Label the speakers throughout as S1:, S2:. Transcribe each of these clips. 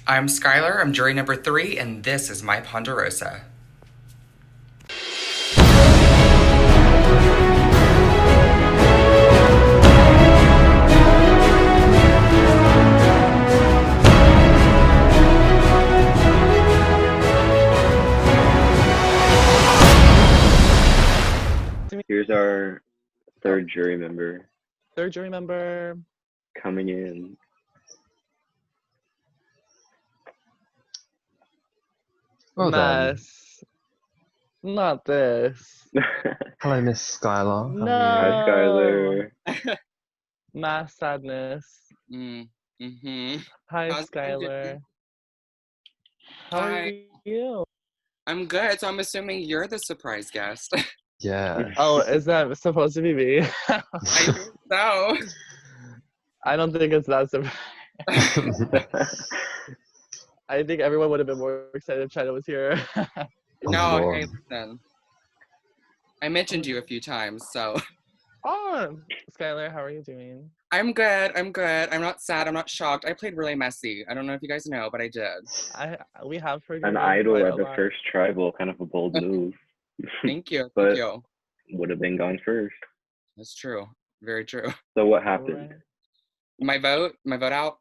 S1: I'm Skyler, I'm jury number 3, and this is my Ponderosa.
S2: Here's our third jury member.
S3: Third jury member.
S2: Coming in.
S4: Well
S3: Mess. Not this.
S4: Hello, Miss Skylar.
S3: No.
S2: Hi, Skyler.
S3: Mass sadness.
S5: Mm-hmm.
S3: Hi,
S5: How's it going?
S3: Skylar. How are
S5: Hi.
S3: you?
S5: I'm good, so I'm assuming you're the surprise guest.
S4: Yeah.
S3: Oh, is that supposed to be me?
S5: I think so.
S3: I don't think it's that surprising. I think everyone would have been more excited if China was here.
S5: No,
S4: Lord.
S5: hey, listen. I mentioned you a few times, so.
S3: Oh, Skylar, how are you doing?
S5: I'm good. I'm not sad. I'm not shocked. I played really messy. I don't know if you guys know, but I did.
S3: We have heard
S2: An
S3: your name
S2: idol
S3: quite
S2: at
S3: a
S2: the
S3: lot.
S2: first tribal, kind of a bold move.
S5: Thank you.
S2: But
S5: Thank you.
S2: would have been gone first.
S5: That's true. Very true.
S2: So what happened?
S5: My vote out.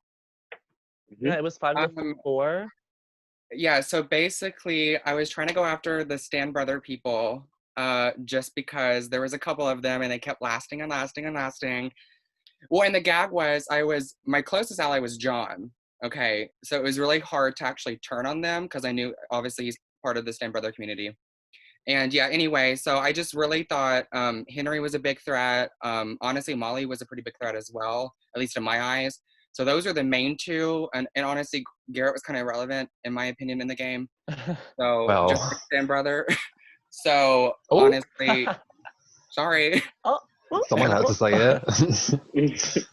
S3: Yeah, it was 5 to 4.
S5: Yeah, so basically I was trying to go after the Stan Brother people, just because there was a couple of them and they kept lasting and lasting and lasting. Well, and the gag was my closest ally was John. Okay, so it was really hard to actually turn on them because I knew obviously he's part of the Stan Brother community. And yeah, anyway, so I just really thought Henry was a big threat. Honestly, Molly was a pretty big threat as well, at least in my eyes. So those are the main two. And honestly, Garrett was kind of irrelevant, in my opinion, in the game. So
S4: Well.
S5: just like Stan Brother. So
S3: Oh.
S5: honestly, sorry.
S4: Someone had to say it.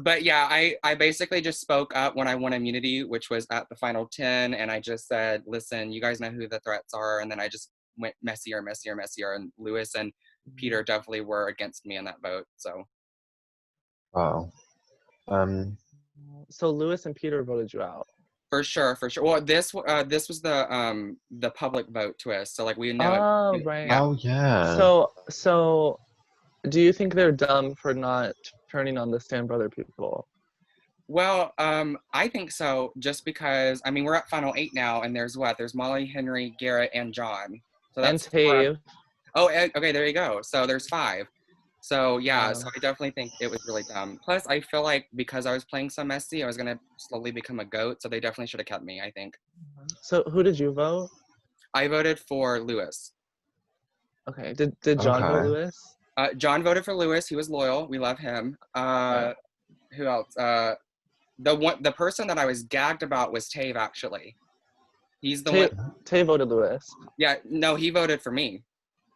S5: But yeah, I basically just spoke up when I won immunity, which was at the final 10. And I just said, listen, you guys know who the threats are. And then I just went messier. And Lewis and Peter definitely were against me in that vote. So.
S4: Wow.
S3: So Lewis and Peter voted you out.
S5: For sure. Well, this was the public vote twist. So like we know.
S3: Oh, right.
S4: Oh yeah.
S3: So do you think they're dumb for not turning on the Stan Brother people?
S5: Well, I think so, just because I mean we're at final 8 now, and there's Molly, Henry, Garrett, and John. So that's
S3: and Tave.
S5: Oh, okay, there you go. So there's 5. So yeah, so I definitely think it was really dumb. Plus, I feel like because I was playing so messy, I was gonna slowly become a goat. So they definitely should have kept me, I think.
S3: So who did you vote?
S5: I voted for Lewis.
S3: Okay. Did John vote Lewis?
S5: John voted for Lewis. He was loyal. We love him. Who else? The person that I was gagged about was Tave, actually. He's the one.
S3: Tave voted Lewis.
S5: Yeah, no, he voted for me.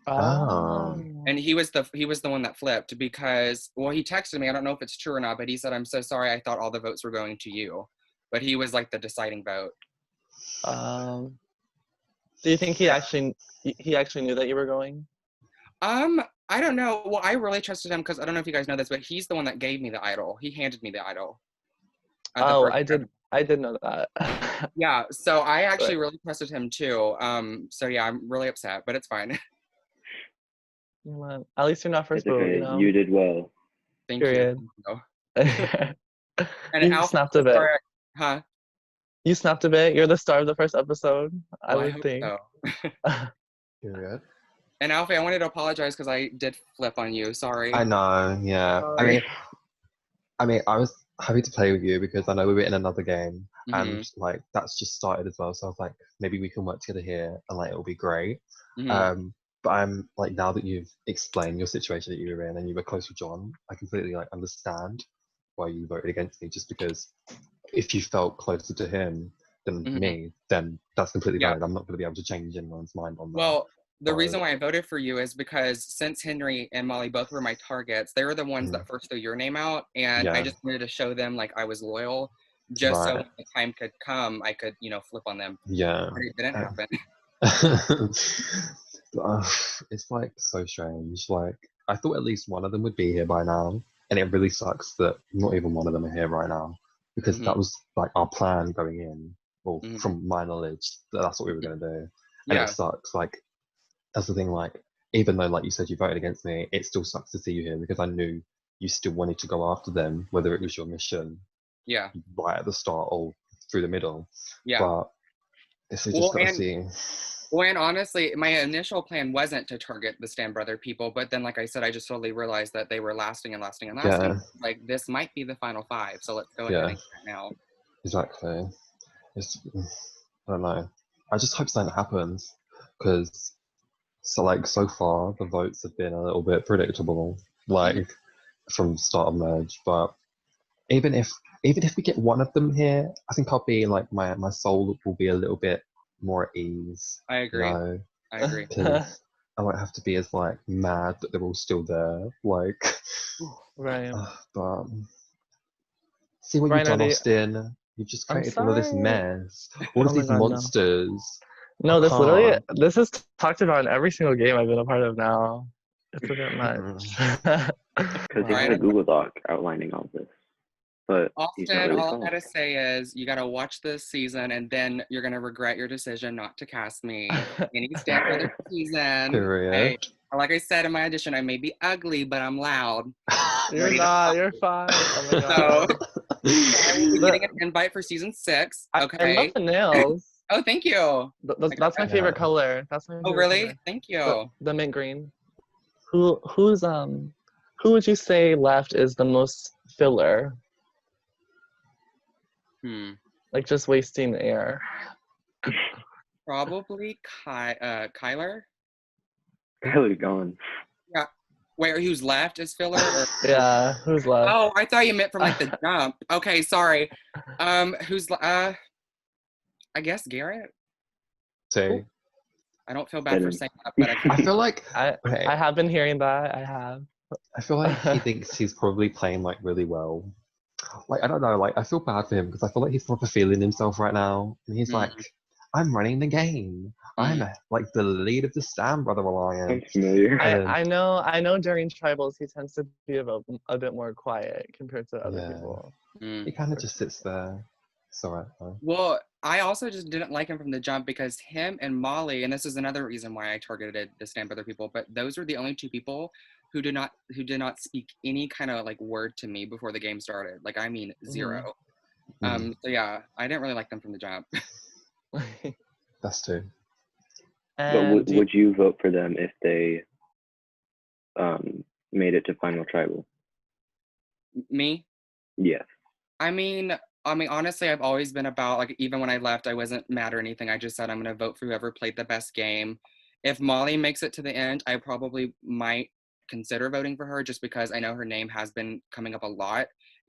S4: Oh.
S5: And he was the one that flipped because, well, he texted me. I don't know if it's true or not, but he said, "I'm so sorry. I thought all the votes were going to you," but he was like the deciding vote.
S3: Do you think he actually knew that you were going?
S5: I don't know. Well, I really trusted him because I don't know if you guys know this, but he's the one that gave me the idol. He handed me the idol.
S3: Oh, I did know that.
S5: Yeah, so I actually really trusted him too. So yeah, I'm really upset, but it's fine.
S3: At least you're not first vote,
S2: okay.
S3: you know?
S2: You did well.
S5: Thank
S3: Period.
S5: you.
S3: And you snapped a bit.
S5: Huh?
S3: You snapped a bit. You're the star of the first episode, I would think.
S5: So.
S4: Period.
S5: And Alfie, I wanted to apologize because I did flip on you. Sorry.
S4: I know, yeah.
S5: Sorry.
S4: I mean, I was happy to play with you because I know we were in another game, and like that's just started as well. So I was like, maybe we can work together here, and like it'll be great. But I'm like, now that you've explained your situation that you were in and you were close with John, I completely like understand why you voted against me. Just because if you felt closer to him than me, then that's completely valid. I'm not going to be able to change anyone's mind on that.
S5: Well, the reason why I voted for you is because since Henry and Molly both were my targets, they were the ones that first threw your name out, and I just wanted to show them like I was loyal, just so when the time could come, I could, flip on them.
S4: Yeah.
S5: But it didn't happen.
S4: It's like so strange. Like I thought at least one of them would be here by now, and it really sucks that not even one of them are here right now because that was like our plan going in. Well, from my knowledge, that's what we were going to do. And
S5: Yeah.
S4: it sucks. Like, that's the thing. Like, even though, like you said, you voted against me, it still sucks to see you here because I knew you still wanted to go after them, whether it was your mission
S5: Yeah.
S4: right at the start or through the middle.
S5: Yeah.
S4: But it's just got to see.
S5: Well, and honestly, my initial plan wasn't to target the Stan Brother people, but then, like I said, I just totally realized that they were lasting.
S4: Yeah.
S5: Like, this might be the final 5, so let's go ahead and get it now.
S4: Exactly. I don't know. I just hope something happens because, so far the votes have been a little bit predictable, like from start of merge. But even if we get one of them here, I think I'll be like my soul will be a little bit more at ease.
S5: I agree.
S4: You know?
S5: I agree.
S4: Because I won't have to be as like mad that they're all still there. Like,
S3: Right.
S4: but see what you've done, Austin. You've just created all of this mess, all of these monsters.
S3: No, this is talked about in every single game I've been a part of now. It's a bit much.
S2: Because he had a Google Doc outlining all this. But
S5: Austin, all I gotta say is you gotta watch this season and then you're gonna regret your decision not to cast me any Stan Brother season.
S4: Period.
S5: Like I said in my audition, I may be ugly, but I'm loud.
S3: You're not. You're fine. Oh my God.
S5: So, I will be getting an invite for season 6. Okay.
S3: I love the nails.
S5: Oh, thank you.
S3: That's my favorite color. That's my.
S5: Oh, really?
S3: Color.
S5: Thank you.
S3: The mint green. Who would you say left is the most filler? Like just wasting air.
S5: Probably Skyler.
S2: Skyler's gone.
S5: Yeah. Wait, who's left is filler? Or...
S3: Yeah, who's left?
S5: Oh, I thought you meant from like the jump. Okay, sorry. Who's I guess Garrett.
S4: See.
S5: I don't feel bad for saying that, but
S4: I feel like
S3: I have been hearing that. I have.
S4: I feel like he thinks he's probably playing like really well. Like I don't know, like I feel bad for him because I feel like he's proper feeling himself right now, and he's like, "I'm running the game. I'm like the lead of the Stan Brother Alliance."
S3: I know. During tribals, he tends to be a bit more quiet compared to other people.
S4: He kind of just sits there. It's alright.
S5: Well, I also just didn't like him from the jump because him and Molly, and this is another reason why I targeted the Stan Brother people, but those were the only 2 people who did not speak any kind of like word to me before the game started. Like, I mean, 0. So yeah, I didn't really like them from the jump.
S4: That's true.
S2: But would you vote for them if they made it to final tribal?
S5: Me?
S2: Yes.
S5: I mean, honestly, I've always been about, like, even when I left, I wasn't mad or anything. I just said I'm going to vote for whoever played the best game. If Molly makes it to the end, I probably might consider voting for her just because I know her name has been coming up a lot.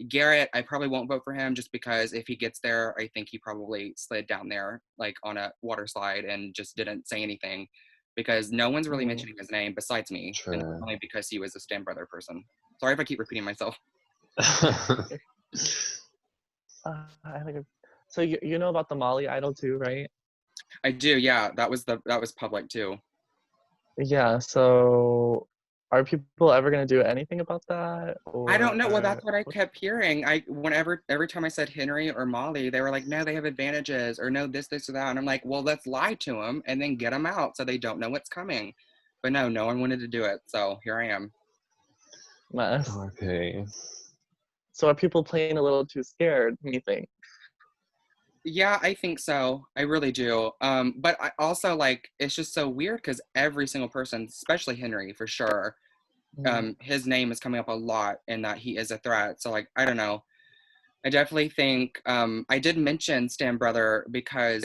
S5: Garrett, I probably won't vote for him just because if he gets there, I think he probably slid down there like on a water slide and just didn't say anything because no one's really mentioning his name besides me. And only because he was a Stan Brother person. Sorry if I keep repeating myself.
S3: So you know about the Molly idol too, right?
S5: I do, yeah. That was public too.
S3: Yeah, so are people ever gonna do anything about that?
S5: I don't know. Well, that's what I kept hearing. Every time I said Henry or Molly, they were like, no, they have advantages, or no, this, or that. And I'm like, well, let's lie to them and then get them out so they don't know what's coming. But no one wanted to do it. So here I am.
S3: Mess.
S4: Okay.
S3: So are people playing a little too scared, you think?
S5: Yeah, I think so. I really do. But I also, like, it's just so weird because every single person, especially Henry for sure, his name is coming up a lot and that he is a threat. So, like, I don't know. I definitely think I did mention Stan Brother because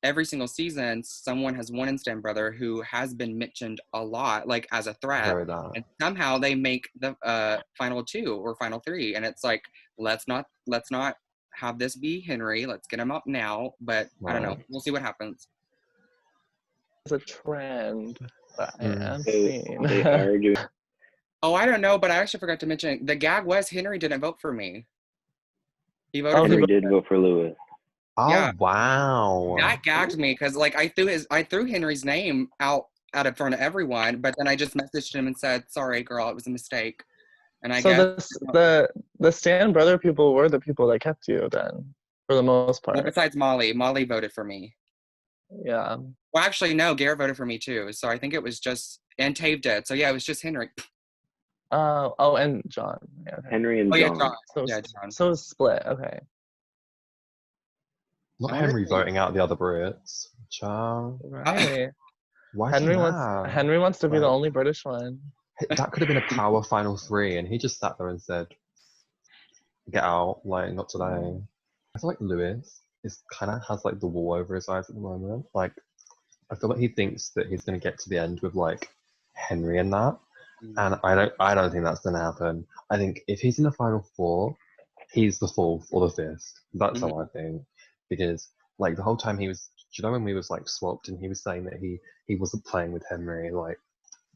S5: every single season someone has won in Stan Brother who has been mentioned a lot, like, as a threat. And somehow they make the final 2 or final 3. And it's like, let's not have this be Henry. Let's get him up now. But I don't know. We'll see what happens.
S3: It's a trend that I am seeing.
S5: Oh, I don't know, but I actually forgot to mention the gag was Henry didn't vote for me. He voted.
S2: Henry did vote for Lewis.
S4: Oh,
S5: yeah.
S4: Wow.
S5: That gagged me because, like, I threw Henry's name out in front of everyone, but then I just messaged him and said, "Sorry, girl, it was a mistake." And I guess
S3: the Stan Brother people were the people that kept you then. For the most part.
S5: Well, besides Molly. Molly voted for me.
S3: Yeah.
S5: Well, actually, no. Garrett voted for me too. So I think it was just, and Tave did. So yeah, it was just Henry.
S3: Oh, and John. Yeah, okay.
S2: Henry and
S5: Oh yeah,
S2: John.
S5: John.
S3: So,
S5: Yeah, John.
S3: so it's split. Okay.
S4: Not
S5: I
S4: Henry
S5: understand.
S4: voting out the other Brits. Child.
S3: Right.
S4: Why is he mad?
S3: Henry wants to be the
S4: Like,
S3: only British one.
S4: that could have been a power final 3, and he just sat there and said, "Get out, like not today." I feel like Lewis is kind of has like the wool over his eyes at the moment. Like, I feel like he thinks that he's going to get to the end with like Henry and that, and I don't think that's going to happen. I think if he's in the final 4, he's the 4th or the 5th. That's how I think, because like the whole time he was, do you know when we was like swapped and he was saying that he wasn't playing with Henry, like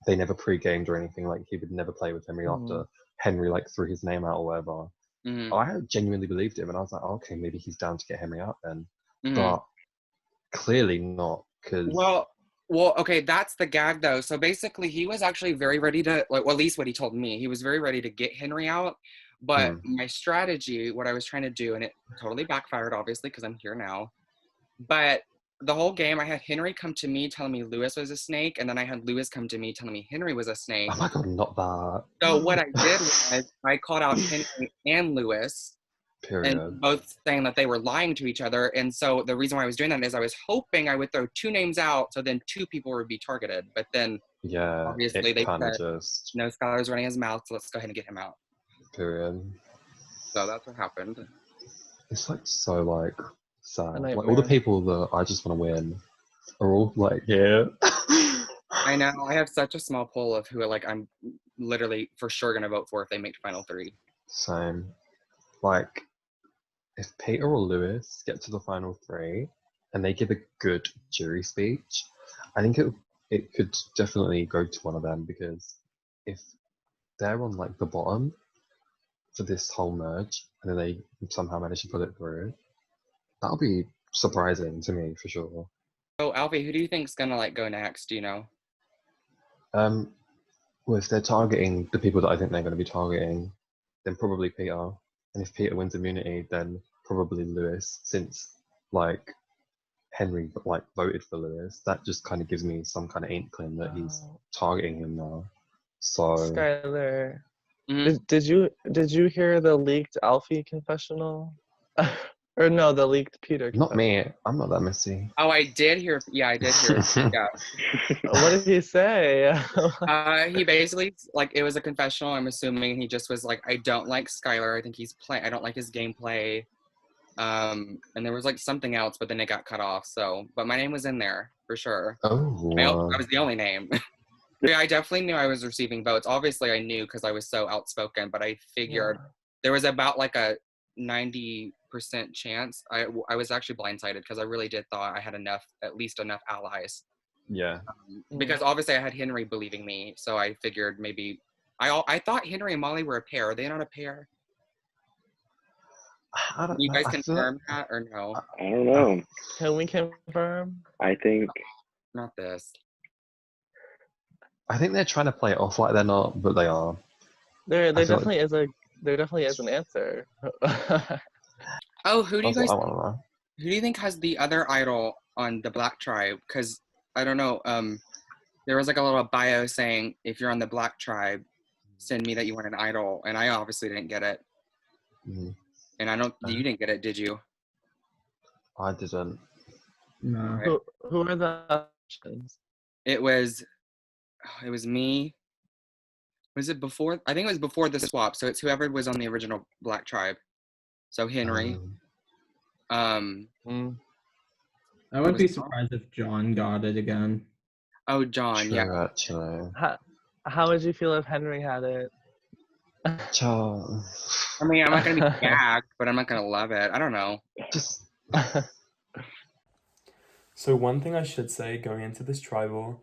S4: they never pre-gamed or anything, like he would never play with Henry after Henry like threw his name out or whatever. I genuinely believed him, and I was like, oh, okay, maybe he's down to get Henry out then, but clearly not, because
S5: Well, okay, that's the gag though. So basically, he was actually very ready to, like, well, at least what he told me, he was very ready to get Henry out. But my strategy, what I was trying to do, and it totally backfired, obviously, because I'm here now. But the whole game, I had Henry come to me telling me Lewis was a snake, and then I had Lewis come to me telling me Henry was a snake.
S4: oh my god, not that.
S5: So what I did was I called out Henry and Lewis.
S4: Period.
S5: And both saying that they were lying to each other. And so the reason why I was doing that is I was hoping I would throw 2 names out so then 2 people would be targeted. But then obviously they said,
S4: just
S5: no, Skyler's running his mouth, so let's go ahead and get him out.
S4: period.
S5: So that's what happened.
S4: It's like so like sad. Like all
S3: nightmare.
S4: the people that I just want to win are all like, yeah.
S5: I know. I have such a small pool of who like I'm literally for sure going to vote for if they make final 3.
S4: Same. Like, if Peter or Lewis get to the final 3 and they give a good jury speech, I think it could definitely go to one of them, because if they're on like the bottom for this whole merge and then they somehow manage to pull it through, that'll be surprising to me for sure.
S5: So Alfie, who do you think's going to like go next? Do you know?
S4: Well, if they're targeting the people that I think they're going to be targeting, then probably Peter. And if Peter wins immunity, then probably Lewis, since like Henry like voted for Lewis. That just kind of gives me some kind of inkling that he's targeting him now. So
S3: Skyler, did you hear the leaked Alfie confessional? Or no, the leaked Peter confessional.
S4: Not me. I'm not that messy.
S5: Oh, I did hear. Yeah, I did hear. Yeah.
S3: What did he say?
S5: He basically, like, it was a confessional, I'm assuming. He just was like, I don't like Skyler. I think I don't like his gameplay. And there was like something else, but then it got cut off. So, but my name was in there for sure.
S4: Oh.
S5: I was the only name. Yeah, I definitely knew I was receiving votes. Obviously, I knew because I was so outspoken, but I figured there was about like a 90% chance. I was actually blindsided because I really did thought I had at least enough allies.
S4: Yeah.
S5: Because obviously I had Henry believing me, so I figured maybe I thought Henry and Molly were a pair. Are they not a pair? You guys confirm that or no?
S2: I don't know.
S3: Can we confirm?
S2: I think
S5: Not this.
S4: I think they're trying to play it off like they're not, but they are.
S3: There definitely is an answer.
S5: Oh, who do you
S4: That's
S5: guys?
S4: what I wanna know.
S5: Who do you think has the other idol on the Black Tribe? Because I don't know. There was like a little bio saying, if you're on the Black Tribe, send me that you want an idol, and I obviously didn't get it.
S4: Mhm.
S5: And I don't. You didn't get it, did you?
S4: I didn't.
S6: No.
S5: Right.
S3: Who are the options?
S5: It was me. Was it before? I think it was before the swap. So it's whoever was on the original Black Tribe. So Henry.
S6: I wouldn't be surprised if John got it again.
S5: Oh, John.
S4: True,
S5: Yeah.
S4: actually.
S3: How would you feel if Henry had it?
S4: Child.
S5: I mean, I'm not gonna be gagged, but I'm not gonna love it. I don't know.
S4: Just
S7: So one thing I should say going into this tribal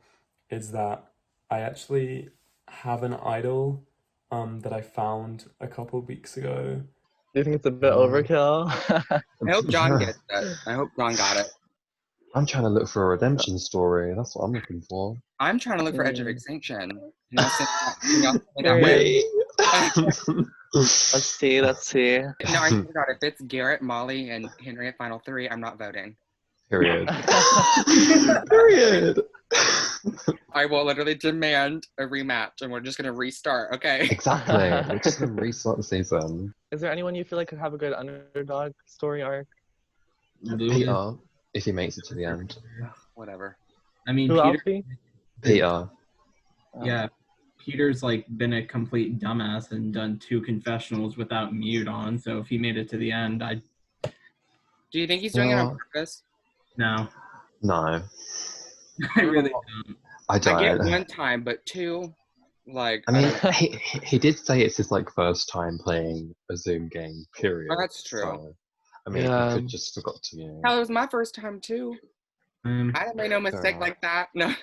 S7: is that I actually have an idol that I found a couple of weeks ago.
S3: Do you think it's a bit overkill?
S5: I hope John gets it. I hope John got it.
S4: I'm trying to look for a redemption story. That's what I'm looking for.
S5: I'm trying to look for Edge of Extinction.
S3: Wait. Let's see.
S5: No, I forgot. If it's Garrett, Molly, and Henry at Final 3, I'm not voting.
S4: Period. Period.
S5: I will literally demand a rematch, and we're just gonna restart. Okay.
S4: Exactly. We're just gonna restart the season.
S3: Is there anyone you feel like could have a good underdog story arc?
S4: Peter, if he makes it to the end.
S5: Whatever.
S6: I mean,
S3: Who,
S6: Peter.
S3: Alfie?
S4: Peter.
S6: Yeah, Peter's like been a complete dumbass and done 2 confessionals without mute on. So if he made it to the end, I'd
S5: Do you think he's doing it on purpose?
S6: no.
S4: No.
S6: I really don't.
S4: I don't.
S5: I get 1 time, but 2, like.
S4: I mean, he did say it's his like first time playing a Zoom game. Period.
S5: Oh, that's true.
S4: So, I mean,
S3: Yeah.
S4: he could just forgot to mute.
S5: Hell, it was my first time too. I didn't make no mistake
S4: enough.
S5: like that. No.